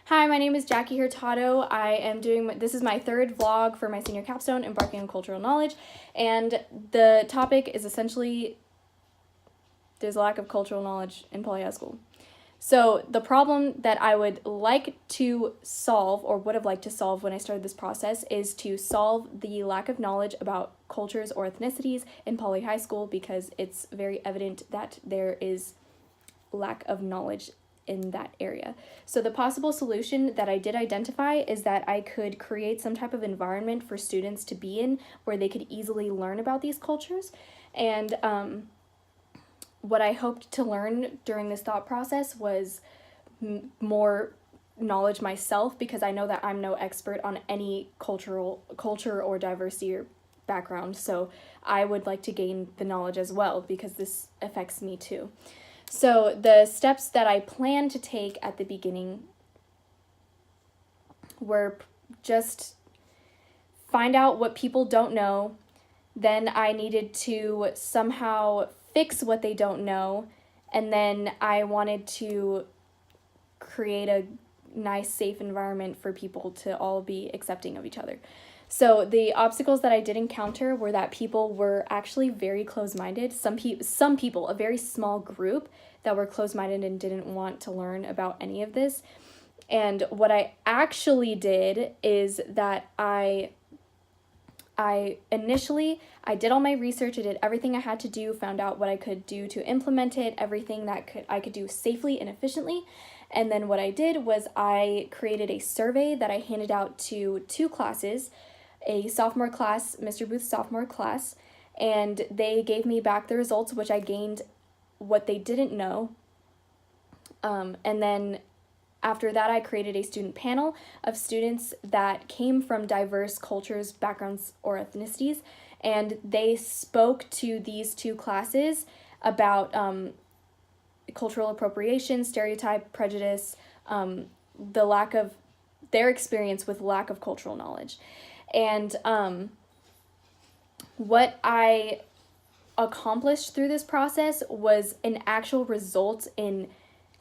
Hi, my name is Jackie Hurtado. This is my third vlog for my senior capstone, Embarking on Cultural Knowledge, and the topic is essentially there's a lack of cultural knowledge in Poly High School. So the problem that I would like to solve, or would have liked to solve when I started this process, is to solve the lack of knowledge about cultures or ethnicities in Poly High School, because it's very evident that there is lack of knowledge in that area. So the possible solution that I did identify is that I could create some type of environment for students to be in where they could easily learn about these cultures. And what I hoped to learn during this thought process was more knowledge myself, because I know that I'm no expert on any culture or diversity or background. So I would like to gain the knowledge as well, because this affects me too. So the steps that I planned to take at the beginning were just find out what people don't know. Then I needed to somehow fix what they don't know. And then I wanted to create a nice, safe environment for people to all be accepting of each other. So the obstacles that I did encounter were that people were actually very closed-minded. Some people, a very small group that were closed-minded and didn't want to learn about any of this. And what I actually did is that I initially did all my research. I did everything I had to do, found out what I could do to implement it, everything that I could do safely and efficiently. And then what I did was I created a survey that I handed out to two classes, a sophomore class, Mr. Booth's sophomore class, and they gave me back the results, which I gained what they didn't know. And then after that, I created a student panel of students that came from diverse cultures, backgrounds, or ethnicities, and they spoke to these two classes about cultural appropriation, stereotype, prejudice, the lack of their experience with lack of cultural knowledge. And what I accomplished through this process was an actual result in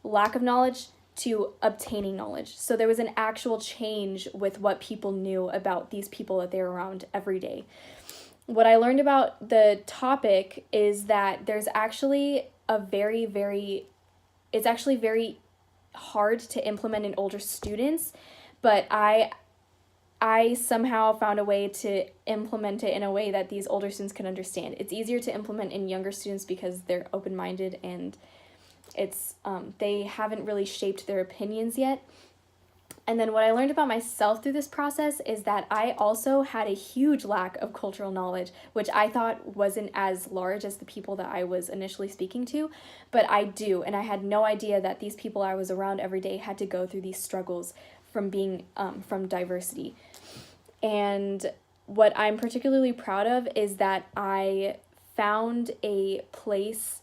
lack of knowledge to obtaining knowledge. So there was an actual change with what people knew about these people that they were around every day. What I learned about the topic is that there's actually it's actually very hard to implement in older students, but I somehow found a way to implement it in a way that these older students can understand. It's easier to implement in younger students because they're open-minded and they haven't really shaped their opinions yet. And then what I learned about myself through this process is that I also had a huge lack of cultural knowledge, which I thought wasn't as large as the people that I was initially speaking to, but I do, and I had no idea that these people I was around every day had to go through these struggles from being from diversity. And what I'm particularly proud of is that I found a place,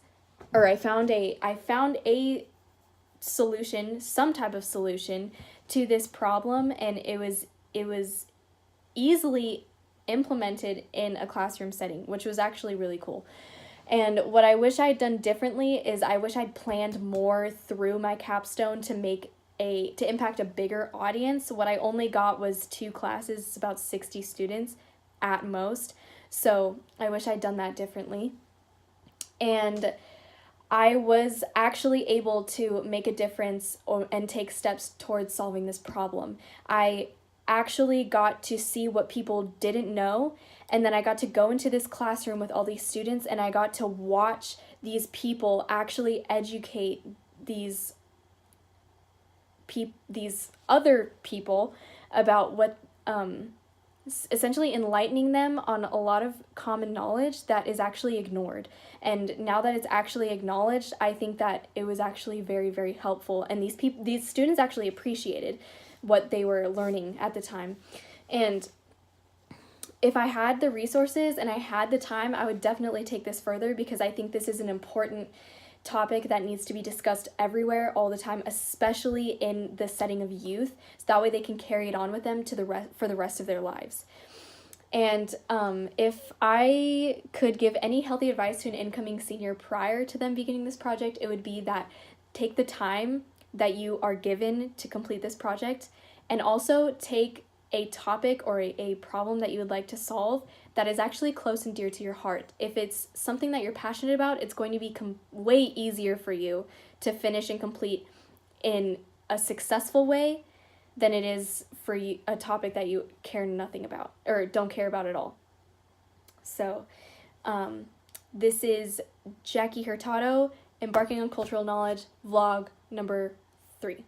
or I found a solution, some type of solution to this problem, and it was easily implemented in a classroom setting, which was actually really cool. And what I wish I'd done differently is I wish I'd planned more through my capstone to impact a bigger audience. What I only got was 2 classes, it's about 60 students at most. So I wish I'd done that differently. And I was actually able to make a difference and take steps towards solving this problem. I actually got to see what people didn't know, and then I got to go into this classroom with all these students, and I got to watch these people actually educate these other people about what essentially enlightening them on a lot of common knowledge that is actually ignored. And now that it's actually acknowledged, I think that it was actually very, very helpful, and these students actually appreciated what they were learning at the time. And if I had the resources and I had the time, I would definitely take this further, because I think this is an important topic that needs to be discussed everywhere all the time, especially in the setting of youth, so that way they can carry it on with them for the rest of their lives. And if I could give any healthy advice to an incoming senior prior to them beginning this project, it would be that take the time that you are given to complete this project, and also take a topic or a problem that you would like to solve that is actually close and dear to your heart. If it's something that you're passionate about, it's going to be way easier for you to finish and complete in a successful way than it is for you, a topic that you care nothing about or don't care about at all. So this is Jackie Hurtado, Embarking on Cultural Knowledge, vlog number 3.